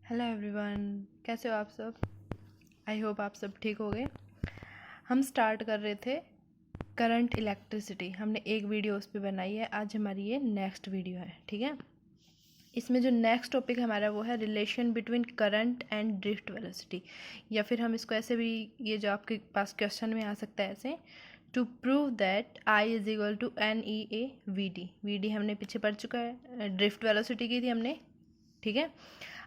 Hello everyone, कैसे हो आप सब। आई होप आप सब ठीक हो गए। हम स्टार्ट कर रहे थे करंट इलेक्ट्रिसिटी। हमने एक वीडियो उस पर बनाई है, आज हमारी ये नेक्स्ट वीडियो है। ठीक है, इसमें जो नेक्स्ट टॉपिक हमारा वो है relation between current and drift velocity, या फिर हम इसको ऐसे भी, ये जो आपके पास क्वेश्चन में आ सकता है ऐसे, to prove that I is equal to N E A V D हमने पीछे पढ़ चुका है, ड्रिफ्ट वेलोसिटी की थी हमने। ठीक है,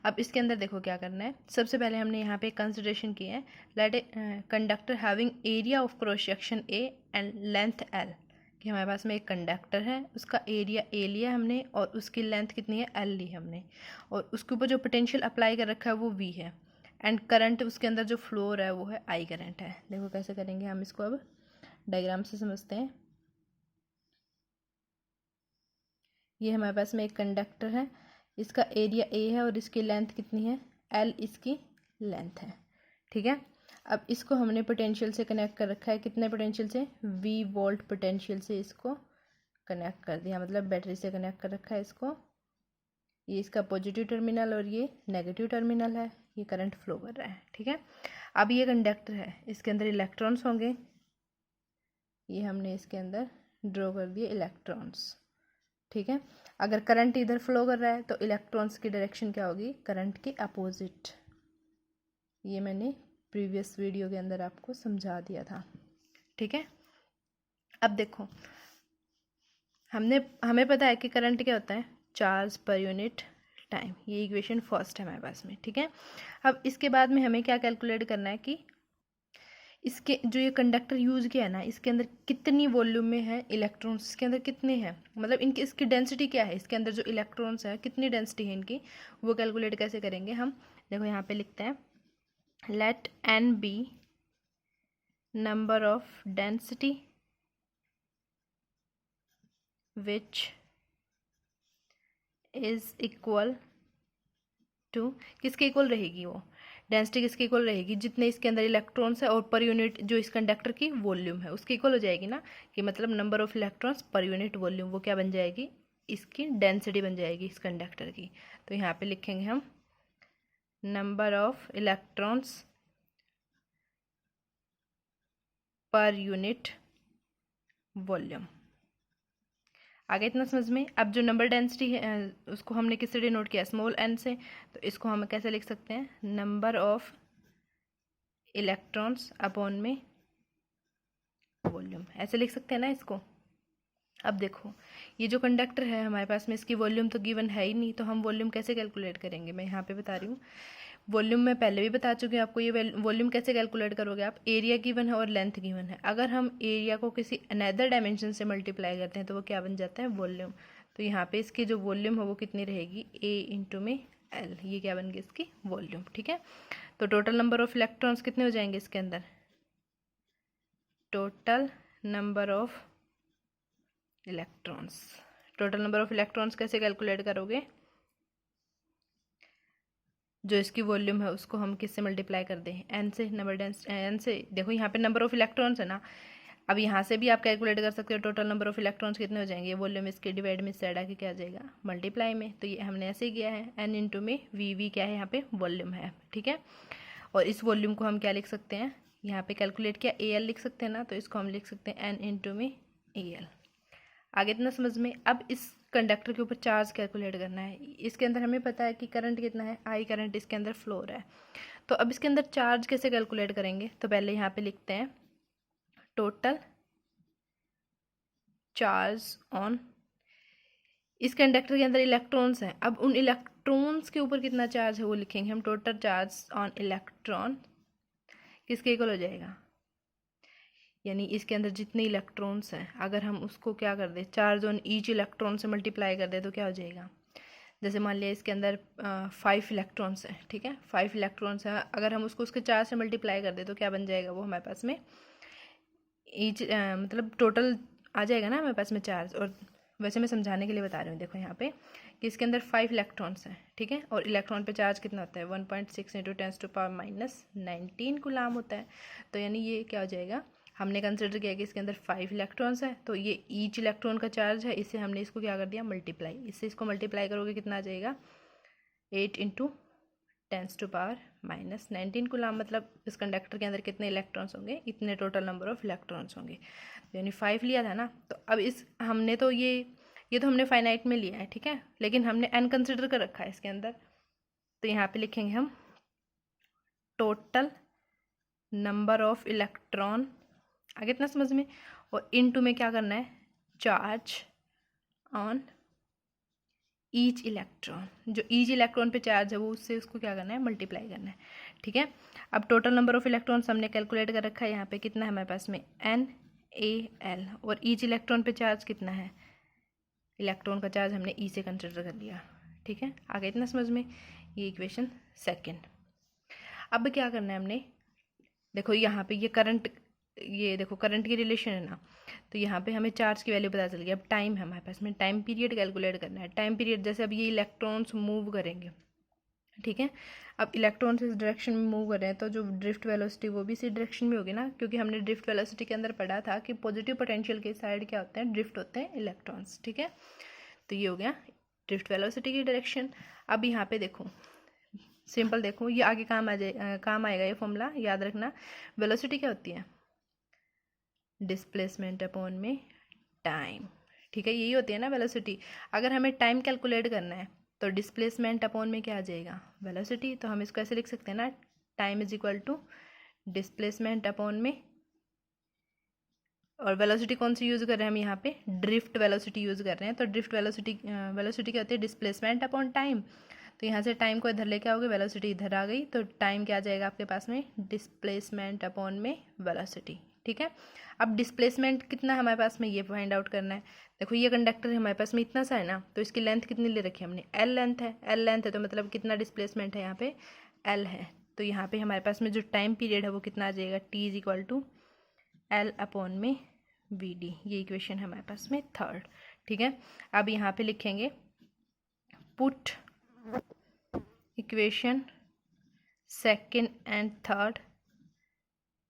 अब इसके अंदर देखो क्या करना है। सबसे पहले हमने यहाँ पे कंसिडरेशन की है, let a conductor having area of cross section A and length L, कि हमारे पास में एक कंडक्टर है, उसका एरिया ए लिया हमने और उसकी लेंथ कितनी है, एल ली हमने, और उसके ऊपर जो पोटेंशियल अप्लाई कर रखा है वो वी है, एंड करंट उसके अंदर जो फ्लो हो रहा है वो है आई करंट है। देखो कैसे करेंगे हम इसको, अब डायग्राम से समझते हैं। ये हमारे पास में एक कंडक्टर है, इसका एरिया ए है और इसकी लेंथ कितनी है, एल इसकी लेंथ है। ठीक है, अब इसको हमने पोटेंशियल से कनेक्ट कर रखा है, कितने पोटेंशियल से, वी वोल्ट पोटेंशियल से इसको कनेक्ट कर दिया, मतलब बैटरी से कनेक्ट कर रखा है इसको। ये इसका पॉजिटिव टर्मिनल और ये नेगेटिव टर्मिनल है, ये करंट फ्लो कर रहा है। ठीक है, अब ये कंडक्टर है, इसके अंदर इलेक्ट्रॉन्स होंगे, ये हमने इसके अंदर ड्रॉ कर दिए इलेक्ट्रॉन्स। ठीक है, अगर करंट इधर फ्लो कर रहा है तो इलेक्ट्रॉन्स की डायरेक्शन क्या होगी, करंट के अपोजिट। ये मैंने प्रीवियस वीडियो के अंदर आपको समझा दिया था। ठीक है, अब देखो, हमें पता है कि करंट क्या होता है, चार्ज पर यूनिट टाइम। ये इक्वेशन फर्स्ट है हमारे पास में। ठीक है, अब इसके बाद में हमें क्या कैलकुलेट करना है कि इसके जो ये कंडक्टर यूज़ किया है ना, इसके अंदर कितनी वॉल्यूम में है इलेक्ट्रॉन्स, इसके अंदर कितने हैं, मतलब इनकी इसकी डेंसिटी क्या है, इसके अंदर जो इलेक्ट्रॉन्स है कितनी डेंसिटी है इनकी, वो कैलकुलेट कैसे करेंगे हम। देखो यहाँ पे लिखते हैं, let N be number of density which is equal to, किसके इक्वल रहेगी वो डेंसिटी, किसके इक्वल रहेगी, जितने इसके अंदर इलेक्ट्रॉन्स है और पर यूनिट जो इस कंडक्टर की वॉल्यूम है उसके इक्वल हो जाएगी ना, कि मतलब number of electrons per unit volume, वो क्या बन जाएगी, इसकी डेंसिटी बन जाएगी इस कंडक्टर की। तो यहाँ पे लिखेंगे हम number of electrons per unit volume. आगे इतना समझ में। अब जो नंबर डेंसिटी है उसको हमने किससे डिनोट किया, स्मॉल एन से, तो इसको हम कैसे लिख सकते हैं, नंबर ऑफ इलेक्ट्रॉन्स अपॉन में वॉल्यूम, ऐसे लिख सकते हैं ना इसको। अब देखो, ये जो कंडक्टर है हमारे पास में, इसकी वॉल्यूम तो गिवन है ही नहीं, तो हम वॉल्यूम कैसे कैलकुलेट करेंगे, मैं यहाँ पे बता रही हूँ। वॉल्यूम मैं पहले भी बता चुकी हूँ आपको, ये वॉल्यूम कैसे कैलकुलेट करोगे आप, एरिया गिवन है और लेंथ गिवन है, अगर हम एरिया को किसी अनदर डायमेंशन से मल्टीप्लाई करते हैं तो वो क्या बन जाता है, वॉल्यूम। तो यहाँ पे इसकी जो वॉल्यूम है वो कितनी रहेगी, ए इंटू में एल, ये क्या बन गई इसकी वॉल्यूम। ठीक है, तो टोटल नंबर ऑफ इलेक्ट्रॉन्स कितने हो जाएंगे इसके अंदर, total number of electrons, total number of electrons कैसे कैलकुलेट करोगे, जो इसकी वॉल्यूम है उसको हम किससे मल्टीप्लाई कर दें, एन से, नंबर डेंस एन से। देखो यहाँ पे नंबर ऑफ इलेक्ट्रॉन्स है ना, अब यहाँ से भी आप कैलकुलेट कर सकते हो टोटल नंबर ऑफ इलेक्ट्रॉन्स कितने हो जाएंगे, वॉल्यूम इसके डिवाइड में इससे आके क्या आ जाएगा, मल्टीप्लाई में। तो ये हमने ऐसे ही किया है, एन इंटू में वी क्या है यहाँ पे वॉल्यूम है। ठीक है, और इस वॉल्यूम को हम क्या लिख सकते हैं, यहाँ पे कैलकुलेट किया ए एल लिख सकते हैं ना, तो इसको हम लिख सकते हैं एन इंटू में ए एल। आगे इतना समझ में। अब इस कंडक्टर के ऊपर चार्ज कैलकुलेट करना है, इसके अंदर हमें पता है कि करंट कितना है, आई करंट इसके अंदर फ्लो हो रहा है, तो अब इसके अंदर चार्ज कैसे कैलकुलेट करेंगे, तो पहले यहाँ पे लिखते हैं टोटल चार्ज ऑन, इस कंडक्टर के अंदर इलेक्ट्रॉन्स हैं, अब उन इलेक्ट्रॉन्स के ऊपर कितना चार्ज है वो लिखेंगे हम, टोटल चार्ज ऑन इलेक्ट्रॉन किसके इक्वल हो जाएगा, यानी इसके अंदर जितने इलेक्ट्रॉन्स हैं अगर हम उसको क्या कर दें, चार्ज ऑन ईच इलेक्ट्रॉन से मल्टीप्लाई कर दें तो क्या हो जाएगा। जैसे मान लिया इसके अंदर 5 इलेक्ट्रॉन्स हैं, ठीक है, 5 इलेक्ट्रॉन्स हैं, अगर हम उसको उसके चार्ज से मल्टीप्लाई कर दें तो क्या बन जाएगा वो हमारे पास में, ईच मतलब टोटल आ जाएगा ना हमारे पास में चार्ज। और वैसे मैं समझाने के लिए बता रही हूँ, देखो यहाँ पे कि इसके अंदर 5 इलेक्ट्रॉन्स हैं, ठीक है, और इलेक्ट्रॉन पे चार्ज कितना होता है, 1.6 इंटू 10⁻⁻19 गुलाम होता है। तो यानी ये क्या हो जाएगा, हमने कंसिडर किया कि इसके अंदर 5 इलेक्ट्रॉन्स है, तो ये ईच इलेक्ट्रॉन का चार्ज है, इससे हमने इसको क्या कर दिया मल्टीप्लाई, इससे इसको मल्टीप्लाई करोगे कितना आ जाएगा, 8 इंटू 10⁻⁻19 कूलाम, मतलब इस कंडक्टर के अंदर कितने इलेक्ट्रॉन्स होंगे, इतने टोटल नंबर ऑफ इलेक्ट्रॉन्स होंगे। यानी 5 लिया था ना, तो अब इस हमने तो ये तो हमने फाइनाइट में लिया है, ठीक है, लेकिन हमने n कंसिडर कर रखा है इसके अंदर। तो यहाँ पे लिखेंगे हम टोटल नंबर ऑफ इलेक्ट्रॉन, आगे इतना समझ में, और इनटू में क्या करना है, चार्ज ऑन ईच इलेक्ट्रॉन, जो ईच इलेक्ट्रॉन पे चार्ज है वो उससे उसको क्या करना है, मल्टीप्लाई करना है, ठीक है। अब टोटल नंबर ऑफ इलेक्ट्रॉन्स हमने कैलकुलेट कर रखा है, यहाँ पे कितना है हमारे पास में NaL, और ईच इलेक्ट्रॉन पे चार्ज कितना है, इलेक्ट्रॉन का चार्ज हमने ई से कंसिडर कर लिया, ठीक है, आगे इतना समझ में। ये इक्वेशन सेकेंड। अब क्या करना है हमने, देखो यहाँ पे ये करंट, ये देखो करंट की रिलेशन है ना, तो यहाँ पे हमें चार्ज की वैल्यू पता चल गई। अब टाइम है हमारे पास में, टाइम पीरियड कैलकुलेट करना है। टाइम पीरियड जैसे अब ये इलेक्ट्रॉन्स मूव करेंगे, ठीक है, अब इलेक्ट्रॉन्स इस डायरेक्शन में मूव कर रहे हैं, तो जो ड्रिफ्ट वेलोसिटी वो भी इसी डायरेक्शन में होगी ना, क्योंकि हमने ड्रिफ्ट वेलोसिटी के अंदर पढ़ा था कि पॉजिटिव पोटेंशियल के साइड क्या होते हैं, ड्रिफ्ट होते हैं इलेक्ट्रॉन्स, ठीक है। तो ये हो गया ड्रिफ्ट वेलोसिटी की डायरेक्शन। अब यहाँ पे देखो सिंपल, देखो ये आगे काम आएगा ये फॉर्मूला, याद रखना। वेलोसिटी क्या होती है, डिस्प्लेसमेंट अपॉन में टाइम, ठीक है, यही होती है ना वेलोसिटी। अगर हमें टाइम कैलकुलेट करना है तो डिस्प्लेसमेंट अपॉन में क्या आ जाएगा, वेलोसिटी। तो हम इसको ऐसे लिख सकते हैं ना, time is equal to displacement upon में, और वेलोसिटी कौन सी यूज़ कर रहे हैं हम यहाँ पे, ड्रिफ्ट वेलोसिटी यूज़ कर रहे हैं। तो ड्रिफ्ट वेलोसिटी क्या होती है, डिस्प्लेसमेंट अपॉन टाइम। तो यहाँ से टाइम को इधर लेके आओगे, वेलोसिटी इधर आ गई, तो टाइम क्या आ जाएगा आपके पास में, डिस्प्लेसमेंट अपॉन में वेलोसिटी, ठीक है। अब डिस्प्लेसमेंट कितना है हमारे पास में, ये फाइंड आउट करना है। देखो ये कंडक्टर हमारे पास में इतना सा है ना, तो इसकी लेंथ कितनी ले रखी है हमने, L लेंथ है। L लेंथ है तो मतलब कितना डिस्प्लेसमेंट है यहाँ पे, L है। तो यहाँ पे हमारे पास में जो टाइम पीरियड है वो कितना आ जाएगा, T is equal to L upon में VD। ये इक्वेशन है हमारे पास में थर्ड, ठीक है। अब यहाँ पे लिखेंगे put equation second and third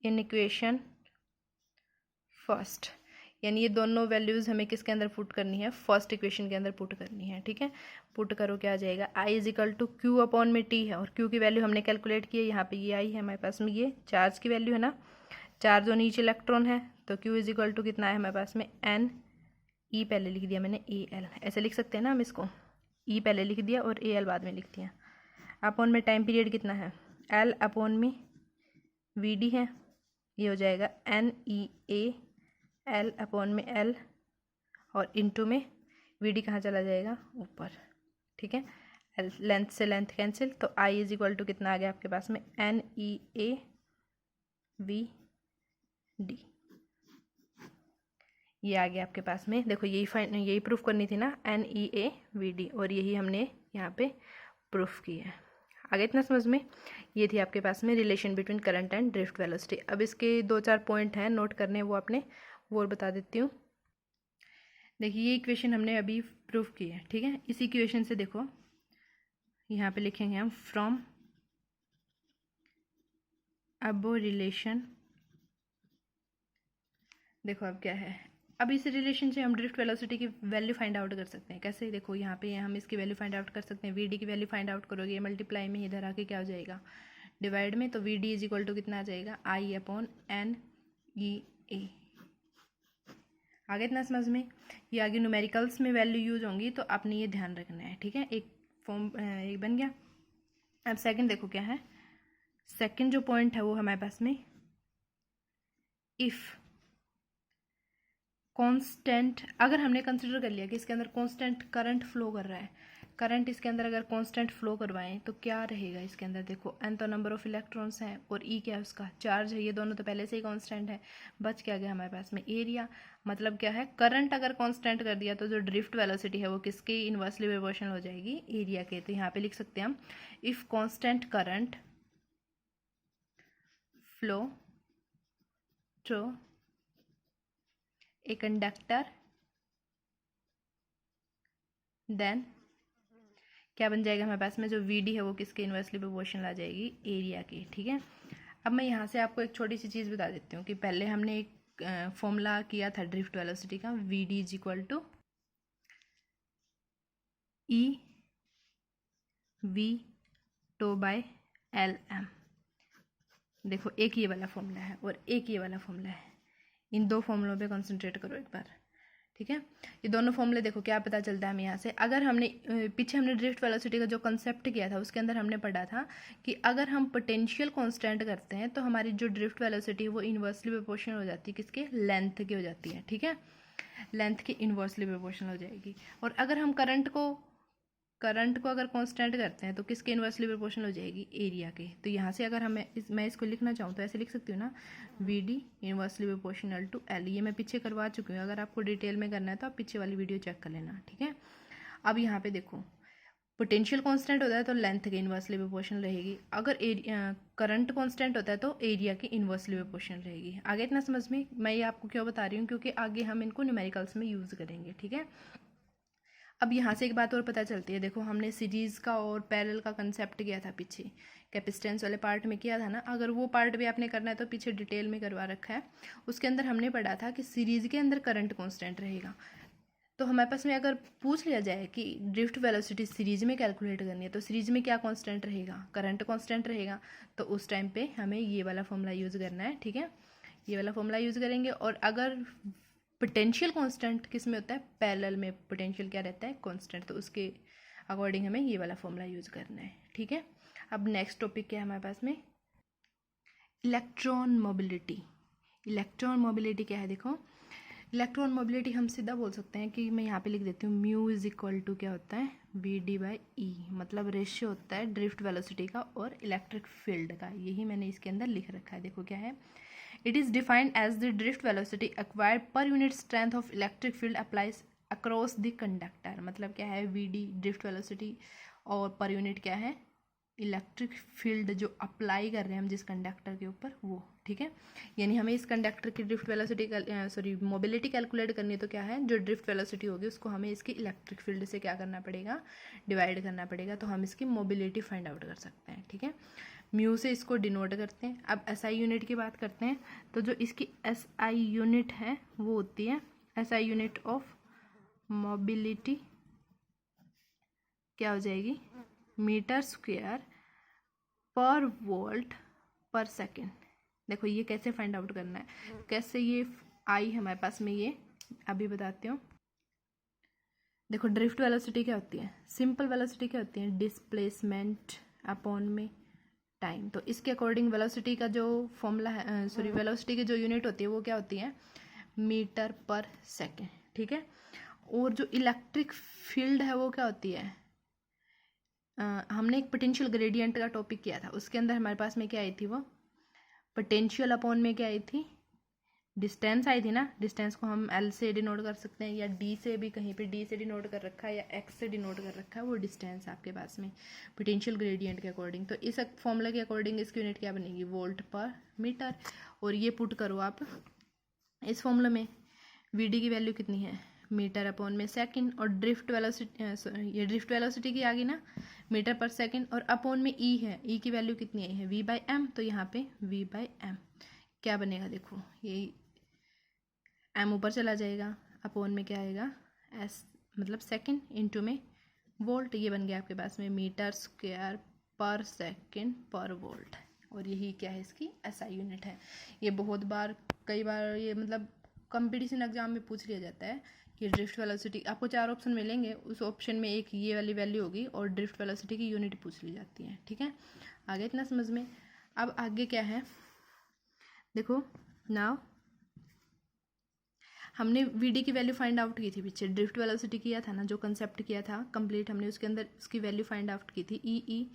in equation first, यानी ये दोनों वैल्यूज़ हमें किसके अंदर पुट करनी है, फर्स्ट इक्वेशन के अंदर पुट करनी है, ठीक है। पुट करो, क्या आ जाएगा, I is equal to Q upon में T है, और Q की वैल्यू हमने कैलकुलेट की है, यहाँ पे ये आई है हमारे पास में, ये चार्ज की वैल्यू है ना, चार्ज ऑन ईच इलेक्ट्रॉन है। तो Q इज इक्वल टू कितना है हमारे पास में, NE पहले लिख दिया मैंने, AL ऐसे लिख सकते हैं ना हम इसको, E पहले लिख दिया और AL बाद में लिख दिया। अपॉन में टाइम पीरियड कितना है, L अपॉन में VD है, ये हो जाएगा NEA L अपॉन में L, और इनटू में VD कहाँ चला जाएगा, ऊपर, ठीक है। L लेंथ से लेंथ कैंसिल, तो I इज इक्वल टू कितना आ गया आपके पास में, NEA VD, ये आ गया आपके पास में। देखो यही प्रूफ करनी थी ना, NEA VD, और यही हमने यहाँ पे प्रूफ की है। आगे इतना समझ में। ये थी आपके पास में relation between current and drift velocity. अब इसके 2-4 पॉइंट हैं नोट करने, वो आपने वो बता देती हूँ। देखिए ये इक्वेशन हमने अभी प्रूफ की है, ठीक है। इस इक्वेशन से देखो यहाँ पे लिखेंगे हम फ्रॉम अबो रिलेशन, देखो अब क्या है, अब इस रिलेशन से हम ड्रिफ्ट वेलोसिटी की वैल्यू फाइंड आउट कर सकते हैं। कैसे, देखो यहाँ पे हम इसकी वैल्यू फाइंड आउट कर सकते हैं। VD की वैल्यू फाइंड आउट करोगे, मल्टीप्लाई में इधर आके क्या हो जाएगा, डिवाइड में, तो VD इज इक्वल टू कितना आ जाएगा, I अपॉन NEA। आगे इतना समझ में। ये आगे न्यूमेरिकल्स में वैल्यू यूज होंगी, तो आपने ये ध्यान रखना है, ठीक है। एक फॉर्म एक बन गया। अब सेकंड देखो क्या है, सेकंड जो पॉइंट है वो हमारे पास में, इफ़ कांस्टेंट, अगर हमने कंसिडर कर लिया कि इसके अंदर कांस्टेंट करंट फ्लो कर रहा है, करंट इसके अंदर अगर कांस्टेंट फ्लो करवाएं तो क्या रहेगा इसके अंदर, देखो n तो नंबर ऑफ इलेक्ट्रॉन्स हैं और E क्या है, उसका चार्ज है, ये दोनों तो पहले से ही कांस्टेंट है। बच क्या गया हमारे पास में, एरिया। मतलब क्या है, करंट अगर कांस्टेंट कर दिया तो जो ड्रिफ्ट वेलोसिटी है वो किसके इनवर्सली प्रोपोर्शनल हो जाएगी, एरिया के। तो यहाँ पे लिख सकते हैं हम, if constant current flow through a conductor, then क्या बन जाएगा हमारे पास में, जो VD है वो किसके इनवर्सली प्रोपोर्शनल आ जाएगी, एरिया की, ठीक है। अब मैं यहाँ से आपको एक छोटी सी चीज़ बता देती हूँ कि पहले हमने एक फॉर्मूला किया था ड्रिफ्ट वेलोसिटी का, VD is equal to E V tau by L M. देखो एक ये वाला फॉर्मूला है और एक ये वाला फॉर्मूला है, इन दो फॉर्मूलों पे कंसंट्रेट करो एक बार, ठीक है। ये दोनों फॉर्मूले देखो क्या पता चलता है हमें यहाँ से। अगर हमने पीछे हमने ड्रिफ्ट वेलोसिटी का जो कंसेप्ट किया था उसके अंदर हमने पढ़ा था कि अगर हम पोटेंशियल कांस्टेंट करते हैं तो हमारी जो ड्रिफ्ट वेलोसिटी है वो इन्वर्सली प्रोपोर्शनल हो जाती है, किसके, लेंथ की हो जाती है, ठीक है, लेंथ की इन्वर्सली प्रोपोर्शनल हो जाएगी। और अगर हम करंट को अगर कांस्टेंट करते हैं तो किसके इन्वर्सली प्रोपोर्शनल हो जाएगी, एरिया के। तो यहाँ से अगर मैं इसको लिखना चाहूँ तो ऐसे लिख सकती हूँ ना, V D inversely proportional to L. ये मैं पीछे करवा चुकी हूँ, अगर आपको डिटेल में करना है तो आप पीछे वाली वीडियो चेक कर लेना, ठीक है। अब यहाँ पे देखो पोटेंशियल कांस्टेंट होता है तो लेंथ के इन्वर्सली प्रोपोर्शनल रहेगी, अगर करंट कांस्टेंट होता है तो एरिया की इन्वर्सली प्रोपोर्शनल रहेगी। आगे इतना समझ में, मैं ये आपको क्यों बता रही हूँ क्योंकि आगे हम इनको न्यूमेरिकल्स में यूज़ करेंगे, ठीक है। अब यहाँ से एक बात और पता चलती है, देखो हमने सीरीज़ का और पैरेलल का कंसेप्ट किया था पीछे, कैपेसिटेंस वाले पार्ट में किया था ना। अगर वो पार्ट भी आपने करना है तो पीछे डिटेल में करवा रखा है। उसके अंदर हमने पढ़ा था कि सीरीज़ के अंदर करंट कांस्टेंट रहेगा। तो हमारे पास में अगर पूछ लिया जाए कि ड्रिफ्ट वेलोसिटी सीरीज में कैलकुलेट करनी है तो सीरीज में क्या कांस्टेंट रहेगा, करंट कांस्टेंट रहेगा। तो उस टाइम पे हमें ये वाला फॉर्मूला यूज़ करना है, ठीक है, ये वाला फॉर्मूला यूज़ करेंगे। और अगर पोटेंशियल कांस्टेंट किस में होता है, पैरेलल में पोटेंशियल क्या रहता है, कांस्टेंट, तो उसके अकॉर्डिंग हमें ये वाला फॉर्मूला यूज़ करना है, ठीक है। अब नेक्स्ट टॉपिक क्या है हमारे पास में, इलेक्ट्रॉन मोबिलिटी। इलेक्ट्रॉन मोबिलिटी क्या है, देखो इलेक्ट्रॉन मोबिलिटी हम सीधा बोल सकते हैं कि मैं यहाँ पे लिख देती हूँ, म्यू इज इक्वल टू क्या होता है, वी डी बाई ई, मतलब रेशियो होता है ड्रिफ्ट वेलोसिटी का और इलेक्ट्रिक फील्ड का। यही मैंने इसके अंदर लिख रखा है, देखो क्या है, it is defined as the drift velocity acquired per unit strength of electric field applies across the conductor. मतलब क्या है, वी डी ड्रिफ्ट वेलोसिटी और पर यूनिट क्या है, इलेक्ट्रिक फील्ड जो अप्लाई कर रहे हैं हम जिस कंडक्टर के ऊपर वो, ठीक है। यानी हमें इस कंडक्टर की ड्रिफ्ट वेलोसिटी मोबिलिटी कैलकुलेट करनी है तो क्या है, जो ड्रिफ्ट वेलोसिटी होगी उसको हमें इसकी इलेक्ट्रिक फील्ड से क्या करना पड़ेगा, डिवाइड करना पड़ेगा, तो हम इसकी मोबिलिटी फाइंड आउट कर सकते हैं, ठीक है। म्यू से इसको डिनोट करते हैं। अब एसआई यूनिट की बात करते हैं तो जो इसकी एसआई यूनिट है वो होती है, एसआई यूनिट ऑफ मोबिलिटी क्या हो जाएगी, मीटर स्क्वायर पर वोल्ट पर सेकेंड। देखो ये कैसे फाइंड आउट करना है, कैसे ये आई हमारे पास में, ये अभी बताती हूँ। देखो ड्रिफ्ट वेलोसिटी क्या होती है, सिंपल वेलोसिटी क्या होती है, डिस्प्लेसमेंट अपॉन में टाइम। तो इसके अकॉर्डिंग वेलोसिटी का जो फॉर्मूला है, वेलोसिटी की जो यूनिट होती है वो क्या होती है, मीटर पर सेकेंड, ठीक है। और जो इलेक्ट्रिक फील्ड है वो क्या होती है, हमने एक पोटेंशियल ग्रेडियंट का टॉपिक किया था, उसके अंदर हमारे पास में क्या आई थी, वो पोटेंशियल अपॉन में क्या आई थी, डिस्टेंस आई थी ना। डिस्टेंस को हम एल से डिनोट कर सकते हैं या डी से भी, कहीं पे डी से डिनोट कर रखा है या एक्स से डिनोट कर रखा है, वो डिस्टेंस आपके पास में पोटेंशियल ग्रेडियंट के अकॉर्डिंग। तो इस फॉर्मूला के अकॉर्डिंग इसकी यूनिट क्या बनेगी, वोल्ट पर मीटर। और ये पुट करो आप इस फॉर्मूला में, वी डी की वैल्यू कितनी है, मीटर अपॉन में सेकंड, और ड्रिफ्ट वेलोसिटी, ये ड्रिफ्ट वेलोसिटी की आ गई ना, मीटर पर सेकंड, और अपॉन में ई है, ई की वैल्यू कितनी आई है, वी बाई एम। तो यहाँ पे वी बाई एम क्या बनेगा, देखो ये एम ऊपर चला जाएगा, अपॉन में क्या आएगा, एस मतलब सेकंड, इनटू में वोल्ट। ये बन गया आपके पास में मीटर स्क्वायर पर सेकंड पर वोल्ट। और यही क्या है, इसकी एसआई यूनिट है। ये बहुत बार, कई बार ये मतलब कंपटीशन एग्जाम में पूछ लिया जाता है कि ड्रिफ्ट वेलोसिटी, आपको 4 ऑप्शन मिलेंगे, उस ऑप्शन में एक ये वाली वैल्यू होगी और ड्रिफ्ट वेलोसिटी की यूनिट पूछ ली जाती है, ठीक है। आगे इतना समझ में। अब आगे क्या है, देखो नाउ हमने वीडी की वैल्यू फाइंड आउट की थी पीछे, ड्रिफ्ट वेलोसिटी किया था ना, जो कंसेप्ट किया था कंप्लीट, हमने उसके अंदर उसकी वैल्यू फाइंड आउट की थी, ई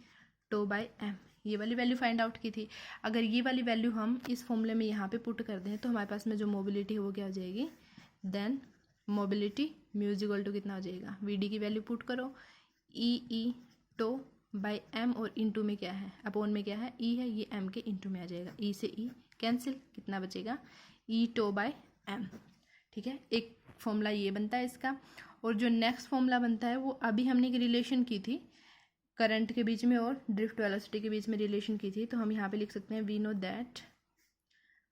टो बाई एम, ये वाली वैल्यू फाइंड आउट की थी। अगर ये वाली वैल्यू हम इस फॉर्मूले में यहाँ पे पुट कर दें तो हमारे पास में जो मोबिलिटी है वो क्या हो जाएगी, देन मोबिलिटी म्यूजिकल टू कितना हो जाएगा, वी की वैल्यू पुट करो, ई टो बाई एम, और इंटू में क्या है, अपॉन में क्या है, ई है, ये एम के इंटू में आ जाएगा, ई से ई कैंसिल, कितना बचेगा, ई टो बाई एम, ठीक है। एक फॉर्मूला ये बनता है इसका। और जो नेक्स्ट फॉर्मूला बनता है वो अभी हमने एक रिलेशन की थी करंट के बीच में और ड्रिफ्ट वेलोसिटी के बीच में रिलेशन की थी, तो हम यहाँ पे लिख सकते हैं, we know that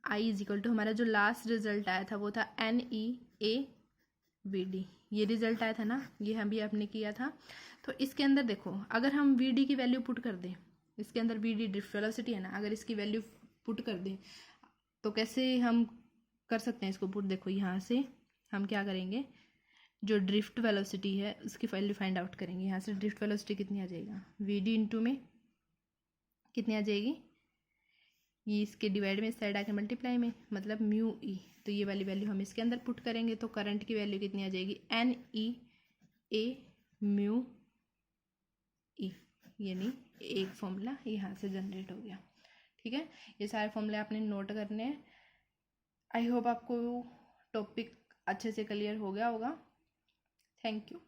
I is equal to, हमारा जो लास्ट रिजल्ट आया था वो था N E A V D, ये रिजल्ट आया था ना, ये हम भी आपने किया था। तो इसके अंदर देखो अगर हम वी डी की वैल्यू पुट कर दें इसके अंदर वी डी ड्रिफ्ट वेलोसिटी है ना, अगर इसकी वैल्यू पुट कर दें तो कैसे हम कर सकते हैं इसको पुट। देखो यहाँ से हम क्या करेंगे, जो ड्रिफ्ट वेलोसिटी है उसकी वैल्यू फाइंड आउट करेंगे। यहाँ से ड्रिफ्ट वेलोसिटी कितनी आ जाएगा, वी डी इंटू में कितनी आ जाएगी, ये इसके डिवाइड में इस साइड आके मल्टीप्लाई में, मतलब म्यू ई। तो ये वाली वैल्यू हम इसके अंदर पुट करेंगे तो करंट की वैल्यू कितनी आ जाएगी, एन ई ए म्यू ई, यानी एक फॉर्मूला यहाँ से जनरेट हो गया। ठीक है, ये सारे फॉर्मूले आपने नोट करने हैं। आई होप आपको टॉपिक अच्छे से क्लियर हो गया होगा। Thank you.